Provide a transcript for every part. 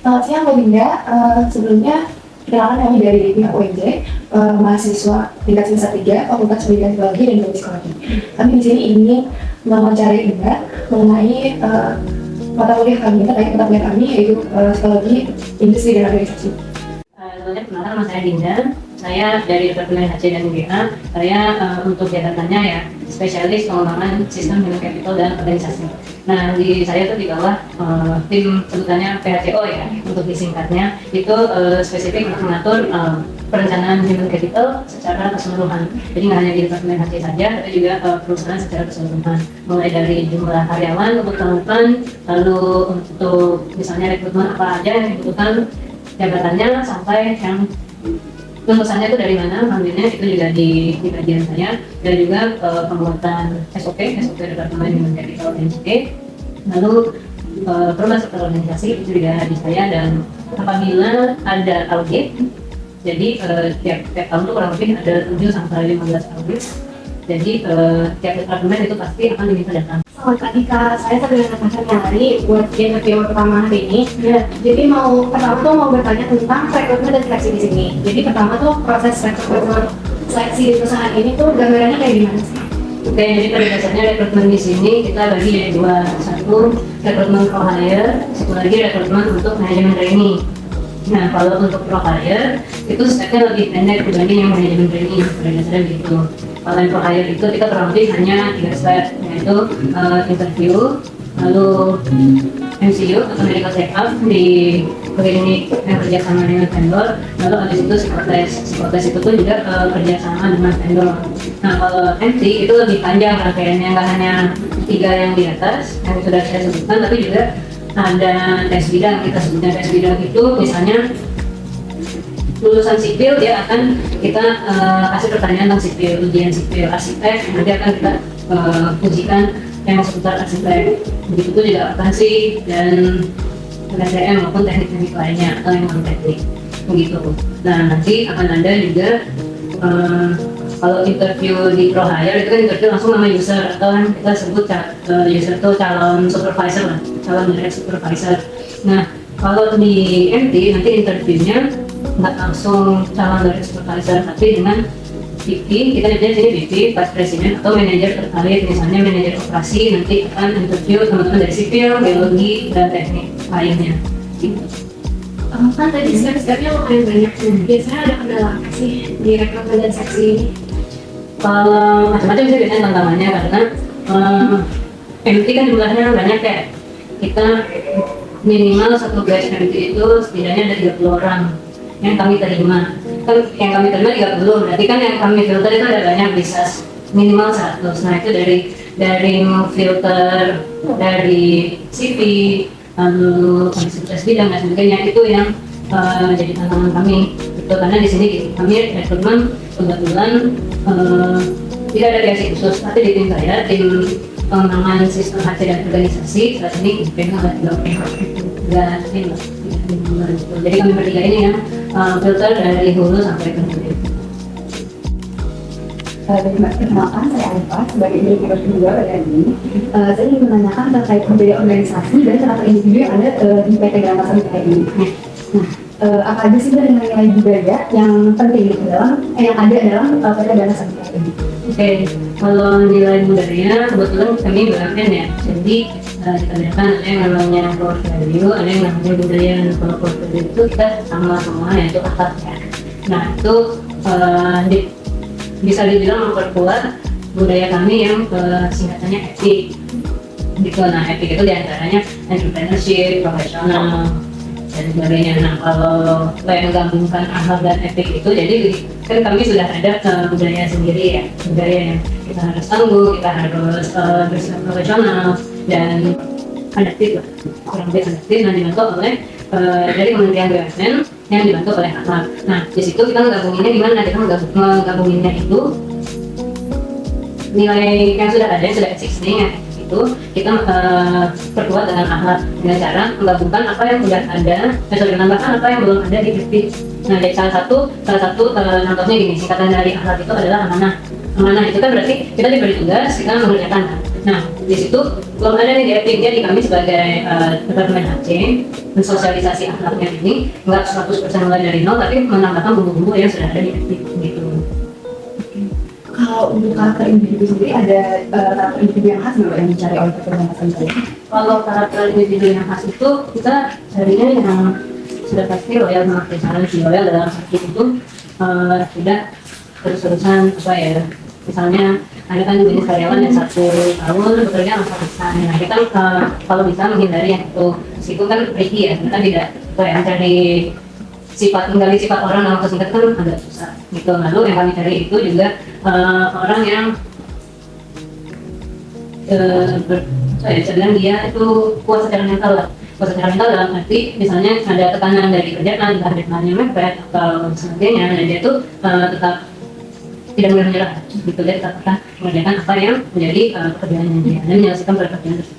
Selamat siang Bu Dinda. Sebelumnya perkenalkan kami dari pihak UNJ, mahasiswa tingkat semester 3 Fakultas Pendidikan Psikologi dan Psikologi. Kami di sini ingin mewawancarai Dinda mengenai mata kuliah kami, terkait mata kuliah kami yaitu psikologi industri dan organisasi. Sebelumnya perkenalkan nama saya Dinda, saya dari Departemen HC dan UGA. Saya untuk jabatannya ya spesialis pengembangan sistem human capital dan organisasi. Nah, saya tuh di bawah tim sebutannya PHCO ya, untuk disingkatnya itu spesifik untuk mengatur perencanaan human capital secara keseluruhan. Jadi nggak hanya di Departemen HC saja, tapi juga perusahaan secara keseluruhan. Mulai dari jumlah karyawan untuk tahun, lalu untuk misalnya rekrutmen apa aja yang dibutuhkan jabatannya, sampai yang lulusannya itu dari mana, ambilnya itu juga di bagian saya, dan juga pembuatan SOP Departemen Human Capital NCT, lalu termasuk organisasi itu juga di saya. Dan apabila ada audit, jadi tiap tahun itu kurang lebih ada 7 sampai 15 audit, jadi tiap departemen itu pasti akan diminta datang. Selamat pagi Kak, saya sedang Natasha Nyari buat interview pertama hari ini. Jadi pertama tuh mau bertanya tentang rekrutmen dan seleksi di sini. Jadi pertama tuh proses rekrutmen seleksi di perusahaan ini tuh gambarannya kayak gimana sih? Oke, jadi pada dasarnya rekrutmen di sini kita bagi jadi dua. Satu, rekrutmen pro hire, satu lagi rekrutmen untuk manajemen trainee. Nah, kalau untuk pro hire itu stepnya lebih pendek dibanding yang manajemen trainee, pada dasarnya gitu. Kalau yang pro hire itu kita kurang lebih hanya 3 step, yaitu interview, lalu MCU atau medical check up di klinik yang kerjasama dengan vendor, lalu habis itu psikotes itu pun juga kerjasama dengan vendor. Nah, kalau MC itu lebih panjang rangkaiannya, nggak hanya 3 yang di atas yang sudah saya sebutkan, tapi juga ada tes bidang. Kita sebutnya tes bidang itu misalnya lulusan sipil, dia akan kita kasih pertanyaan tentang sipil, ujian sipil, arsitek, nanti akan kita ujikan yang seputar arsitek. Begitu tuh juga akuntansi dan PTM maupun teknik-teknik lainnya atau yang non teknik begitu. Nah, nanti akan ada juga kalau interview di pro hire itu kan interview langsung sama user, atau kan kita sebut user itu calon supervisor lah, calon direct supervisor. Nah, kalau di MT nanti interviewnya nggak langsung calon direct supervisor, tapi dengan VP, kita lihatnya sini VP, Vice President atau manajer terkait, misalnya manajer operasi, nanti akan interview teman-teman dari sipil, biologi, dan teknik lainnya. Gitu. Kan tadi step-stepnya lumayan banyak tuh. Biasanya ada kendala apa sih di rekrutmen dan seleksi ini? Kalau macam-macam sih biasanya tantangannya, karena MT kan jumlahnya banyak ya. Kita minimal satu batch MT itu setidaknya ada 30 orang yang kami terima. Kan yang kami terima 30, berarti kan yang kami filter itu ada banyak, bisa minimal 100. Nah, itu dari filter dari CV, lalu kondisi tes bidang dan sebagainya, itu yang jadi tantangan kami. Itu karena di sini kami rekrutmen kebetulan tidak ada reaksi khusus, tapi di tim saya, tim pengembangan sistem HC dan organisasi, saat ini dipegang oleh 3 tim. Jadi kami bertiga ini yang filter dari hulu sampai ke hilir. Perkenalkan, saya Alifah sebagai individu kedua pada hari ini. Saya ingin menanyakan terkait budaya organisasi dan karakter individu yang ada di PT Granata Sambita ini. Nah, apa aja sih nilai budaya yang penting gitu yang ada dalam PT Granata Sambita ini? Oke, kalau nilai budaya kebetulan kami BUMN ya, jadi kita bedakan ada yang namanya core value, ada yang namanya budaya. Kalau core value itu kita sama semua, yaitu akhlak ya. Nah, itu bisa dibilang memperkuat budaya kami yang singkatannya etik gitu. Nah, etik itu diantaranya entrepreneurship, profesional, dan sebagainya. Nah, kalau yang menggabungkan akhlak dan etik itu, jadi kan kami sudah ada budaya sendiri ya, budaya yang kita harus tangguh, kita harus bersikap profesional dan adaptif lah, kurang lebih adaptif, dan dibantu oleh dari Kementerian BUMN yang dibantu oleh akhlak. Nah, di situ kita menggabunginnya gimana? Kita menggabunginnya itu nilai yang sudah ada, yang sudah existing ya, itu kita perkuat dengan akhlak dengan cara menggabungkan apa yang sudah ada, menambahkan apa yang belum ada di FP. Nah, dari salah satu contohnya gini, singkatan dari akhlak itu adalah amanah. Amanah itu kan berarti kita diberi tugas, kita mengerjakan kan. Nah, di situ belum ada nih gaping di kami sebagai departemen HC mensosialisasi akhlaknya ini nggak 100% mulai dari nol, tapi menambahkan bumbu-bumbu yang sudah ada di gaping gitu. Kalau untuk karakter individu sendiri ada karakter individu yang khas nggak yang dicari oleh kepribadian kalian? Kalau karakter individu yang khas itu kita carinya yang sudah pasti loyal sama perusahaan, loyal dalam arti itu tidak terus-terusan apa ya, misalnya ada kan jenis karyawan yang 1 tahun bekerja sama perusahaan. Nah kita kalau bisa menghindari yang itu, meskipun kan tricky ya, kita tidak kayak cari menggali sifat orang dalam kesingkat kan agak susah gitu. Lalu yang kami cari itu juga orang yang sedang dia itu kuat secara mental lah. Kuat secara mental dalam arti misalnya ada tekanan dari kerjaan, entah deadline-nya mepet atau sebagainya, dan dia tuh tetap tidak boleh menyerah gitu, dia tetap akan mengerjakan apa yang menjadi pekerjaannya dia dan menyelesaikan pekerjaan tersebut.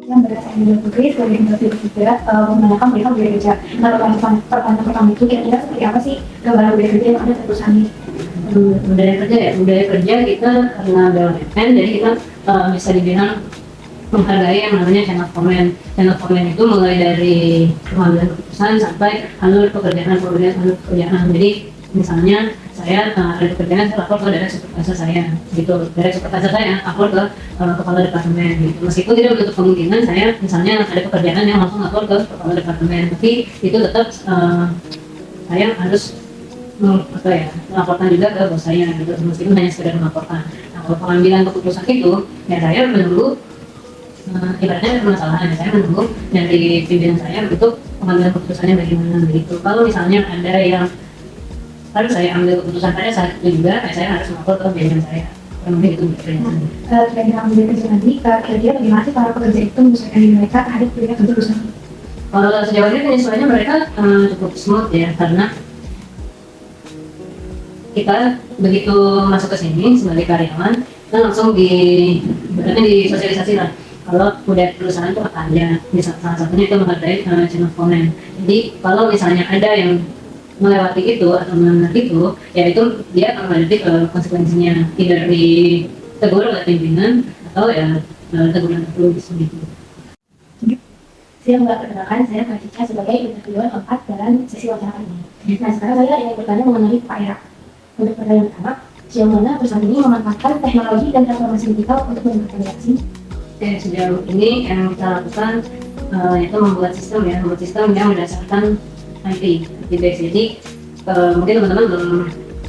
Yang berdasarkan Bunda Putri sebagai industri juga menanyakan perihal budaya kerja. Nah, pertanyaan pertama itu kira-kira seperti apa sih gambaran budaya kerja yang ada di perusahaan ini? Budaya kerja ya, budaya kerja kita karena BUMN, jadi kita bisa dibilang menghargai yang namanya chain of command. Chain of command itu mulai dari pengambilan keputusan sampai alur pekerjaan. Jadi misalnya saya ada pekerjaan, saya lapor ke direct supervisor saya gitu, direct supervisor saya lapor ke kepala departemen gitu. Meskipun tidak menutup kemungkinan saya misalnya ada pekerjaan yang langsung lapor ke kepala departemen, tapi itu tetap saya harus melaporkan juga ke bos saya gitu, meskipun hanya sekedar melaporkan. Nah, kalau pengambilan keputusan itu ya saya menunggu ibaratnya permasalahan, saya menunggu dari pimpinan saya untuk pengambilan keputusannya bagaimana begitu. Kalau misalnya ada yang harus saya ambil keputusan pada saat itu juga, saya harus melapor ke pimpinan saya. Mungkin itu berkaitan. Terkait dengan budaya kerja tadi, kira-kira bagaimana sih para pekerja itu menyesuaikan diri mereka terhadap budaya kerja perusahaan? Kalau sejauh ini penyesuaiannya mereka cukup smooth ya, karena kita begitu masuk ke sini sebagai karyawan, kita langsung disosialisasi lah. Kalau budaya perusahaan itu apa aja, salah satunya itu menghargai chain of command. Jadi kalau misalnya ada yang melewati itu atau melanggar itu, ya itu dia akan menghadapi konsekuensinya, tidak ditegur oleh pimpinan atau ya teguran tertulis gitu. Saya Mbak, perkenalkan saya Kak Cica sebagai interviewer keempat dalam sesi wawancara ini. Nah, sekarang saya ingin bertanya mengenai Pak Era. Untuk pertanyaan pertama, sejauh mana perusahaan ini memanfaatkan teknologi dan transformasi digital untuk meningkatkan reaksi? Sejauh ini yang kita lakukan itu membuat sistem yang berdasarkan IT base. Jadi mungkin teman-teman belum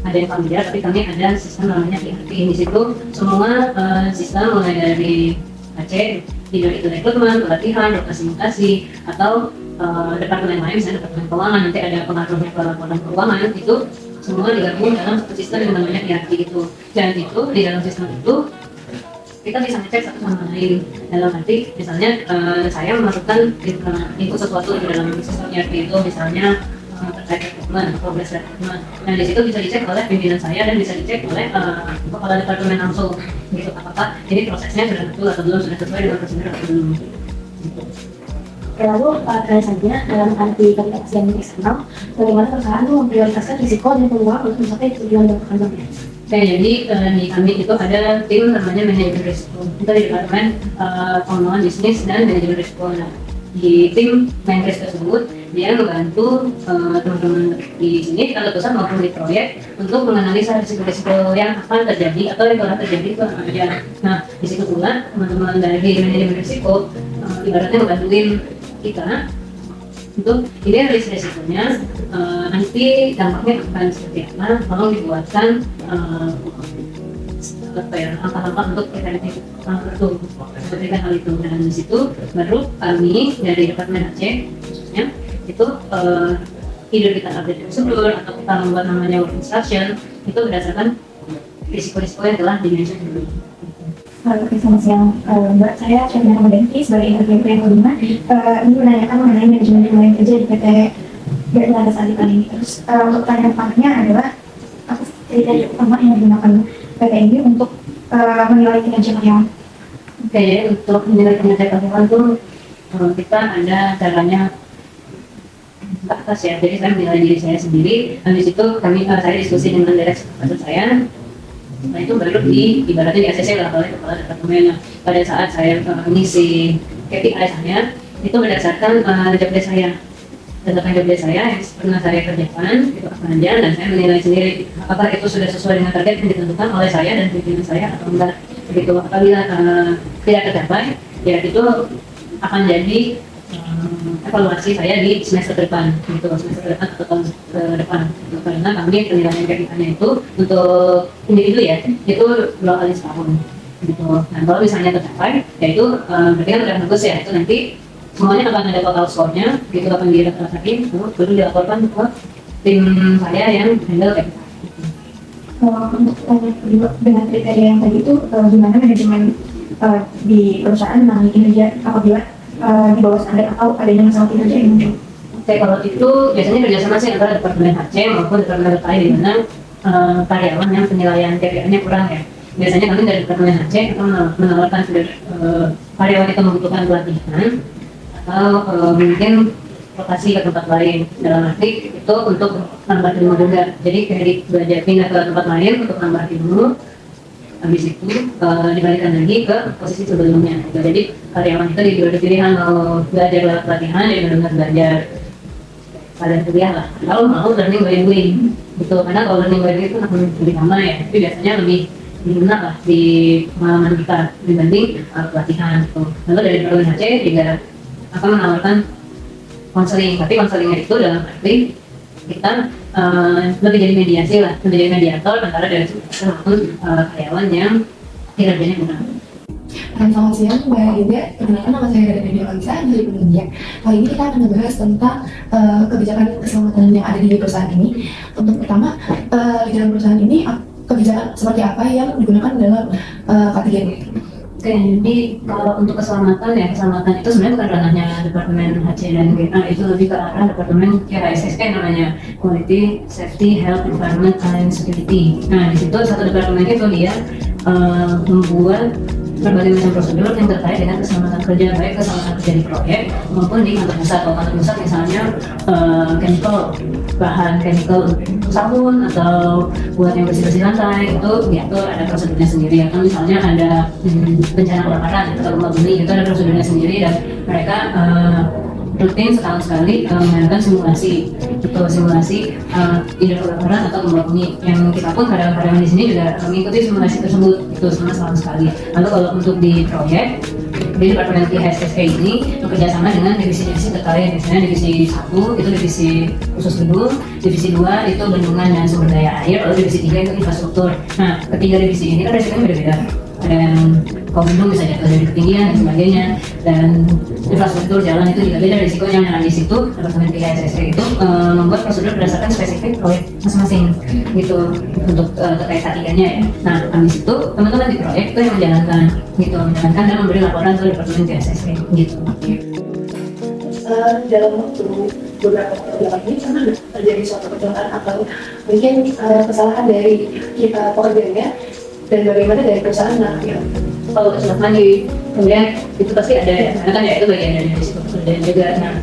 ada yang familiar, tapi kami ada sistem namanya ERP. Di situ semua sistem mulai dari AC, tidak itu rekrutmen, pelatihan, rotasi atau departemen lain, misalnya departemen keuangan, nanti ada pengaturnya ke laporan keuangan, itu semua digabung dalam satu sistem yang namanya ERP itu. Dan itu di dalam sistem itu kita bisa ngecek satu sama lain. Dalam arti misalnya saya memasukkan input sesuatu di dalam sistem ERP itu, misalnya terkait rekrutmen, progres rekrutmen. Nah di situ bisa dicek oleh pimpinan saya dan bisa dicek oleh kepala departemen langsung. Gitu, apakah ini prosesnya sudah betul atau belum, sudah sesuai dengan prosedur atau belum. Gitu. Lalu biasanya dalam arti kualitas dan eksternal, bagaimana perusahaan itu memprioritaskan risiko dan peluang untuk mencapai tujuan dan pekerjaannya? Oke, jadi di kami itu ada tim namanya manajemen risiko. Kita di departemen pengembangan bisnis dan manajemen risiko. Nah, di tim Menkes tersebut dia membantu teman-teman di sini kalau pusat maupun di proyek untuk menganalisa risiko-risiko yang akan terjadi atau yang telah terjadi itu apa aja. Nah, di situ pula teman-teman dari manajemen risiko ibaratnya membantuin kita untuk ide risikonya, nanti dampaknya akan seperti apa, tolong dibuatkan langkah-langkah untuk preventif itu seperti hal itu. Dan di situ baru kami dari departemen AC khususnya itu ide kita update prosedur atau kita membuat namanya work instruction itu berdasarkan risiko-risiko yang telah dimention dulu. Oke, selamat siang Mbak, saya Syafina Ramadhanti sebagai interviewer yang kelima. Ini menanyakan mengenai manajemen wilayah kerja di PT BUMN saat ini. Terus untuk pertanyaan pertamanya adalah apa kriteria utama yang digunakan PT ini untuk menilai kinerja karyawan? Oke, jadi untuk menilai kinerja karyawan itu kita ada caranya ke atas ya. Jadi saya menilai diri saya sendiri, dan di situ saya diskusi dengan direct supervisor saya. Nah itu baru ibaratnya di ACC lah oleh kepala departemen. Nah, pada saat saya mengisi KPI saya itu berdasarkan job desk saya. Berdasarkan job desk saya yang pernah saya kerjakan itu apa aja, dan saya menilai sendiri apakah itu sudah sesuai dengan target yang ditentukan oleh saya dan pimpinan saya atau enggak. Begitu apabila tidak tercapai, ya itu akan jadi evaluasi saya di semester depan, gitu, semester depan atau tahun ke depan, gitu. Karena kami penilaian KPI-nya itu untuk individu ya, itu 2 kali setahun, gitu. Nah kalau misalnya tercapai, ya itu berarti kan udah bagus ya, itu nanti semuanya akan ada total score-nya, gitu akan didaftarkan, baru dilaporkan ke tim saya yang handle KPI. Untuk kedua dengan kriteria yang tadi itu gimana manajemen di perusahaan menangani kinerja apabila di bawah standar atau adanya masalah kinerja yang muncul? Oke, kalau itu biasanya kerjasama sih antara departemen HC maupun departemen terkait di mana karyawan yang penilaian KPI-nya kurang ya. Biasanya kami dari departemen HC akan menawarkan karyawan itu membutuhkan pelatihan atau mungkin lokasi ke tempat lain, dalam arti itu untuk nambah ilmu juga. Jadi kayak belajar pindah ke tempat lain untuk nambah ilmu, habis itu dibalikan lagi ke posisi sebelumnya. Jadi karyawan itu diberi pilihan mau belajar lewat pelatihan, jadi benar-benar belajar pada kuliah lah. Kalau mau learning by doing, gitu. Karena kalau learning by doing itu akan lebih lama ya, tapi biasanya lebih benar lah di pengalaman kita dibanding pelatihan. Gitu. Lalu dari departemen HC juga akan menawarkan konseling, tapi konselingnya itu dalam arti kita lebih jadi mediasi lah, lebih jadi mediator antara dari maupun karyawan yang kinerjanya kurang. Selamat siang Mbak Dinda, perkenalkan nama saya Dinda Alisa dari Indonesia. Kali ini kita akan membahas tentang kebijakan keselamatan yang ada di perusahaan ini. Untuk pertama, di dalam perusahaan ini kebijakan seperti apa yang digunakan dalam kategori? Oke, jadi kalau untuk keselamatan ya, keselamatan itu sebenarnya bukan ranahnya departemen HC dan GA, itu lebih ke arah departemen KSSK namanya, Quality, Safety, Health, Environment, and Security. Nah di situ satu departemen itu dia membuat berbagai macam prosedur yang terkait dengan keselamatan kerja, baik keselamatan kerja di proyek maupun di kantor pusat. Kalau kantor pusat misalnya chemical, bahan chemical untuk sabun atau buat yang bersih-bersih lantai itu diatur ada prosedurnya sendiri. Atau misalnya ada bencana kebakaran atau gempa bumi itu ada prosedurnya sendiri, dan mereka rutin setahun sekali mengadakan simulasi, itu simulasi tidak kebakaran atau gempa bumi. Yang kita pun karyawan-karyawan di sini juga mengikuti simulasi tersebut itu selama setahun sekali. Lalu kalau untuk di proyek di departemen KSSK ini bekerjasama dengan divisi-divisi terkait. Misalnya divisi 1 itu divisi khusus gedung, divisi 2 itu bendungan dan sumber daya air, lalu divisi 3 itu infrastruktur. Nah ketiga divisi ini kan resikonya beda-beda. Ada yang gedung bisa jatuh dari ketinggian dan sebagainya, dan infrastruktur jalan itu juga beda risikonya. Nah di situ departemen KSSK itu membuat prosedur berdasarkan spesifik proyek masing-masing gitu untuk terkait kategorinya ya. Nah habis itu teman-teman di proyek itu yang menjalankan dan memberi laporan ke departemen KSSK gitu. Dalam waktu beberapa tahun belakang ini pernah terjadi suatu kecelakaan atau mungkin kesalahan dari kita pekerjanya dan bagaimana dari perusahaan kalau kecelakaan di kemudian itu pasti ada ya, karena kan ya itu bagian dari risiko pekerjaan juga. Nah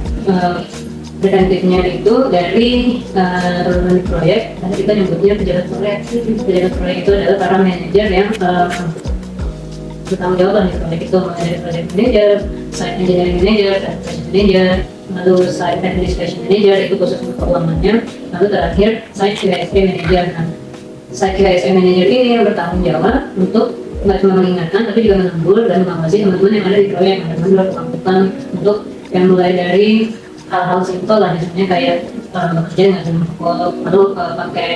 preventifnya itu dari teman-teman di proyek, nanti kita nyebutnya pejabat proyek. Pejabat proyek itu adalah para manajer yang bertanggung jawab di proyek itu, mulai dari project manager, site engineering manager, application manager, lalu site administration manager itu khusus untuk keuangannya, lalu terakhir site QSP manager. Nah, site QSP manager ini yang bertanggung jawab untuk nggak cuma mengingatkan tapi juga menegur dan mengawasi teman-teman yang ada di proyek, teman-teman berkelanjutan untuk yang mulai dari hal-hal simpel lah, misalnya kayak bekerja dengan jempol, lalu pakai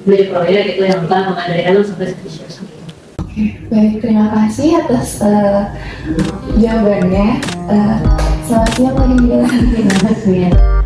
beli proyek itu yang lengkap mulai dari helm sampai service. Baik, terima kasih atas jawabannya. Selamat siang lagi. Terima kasih.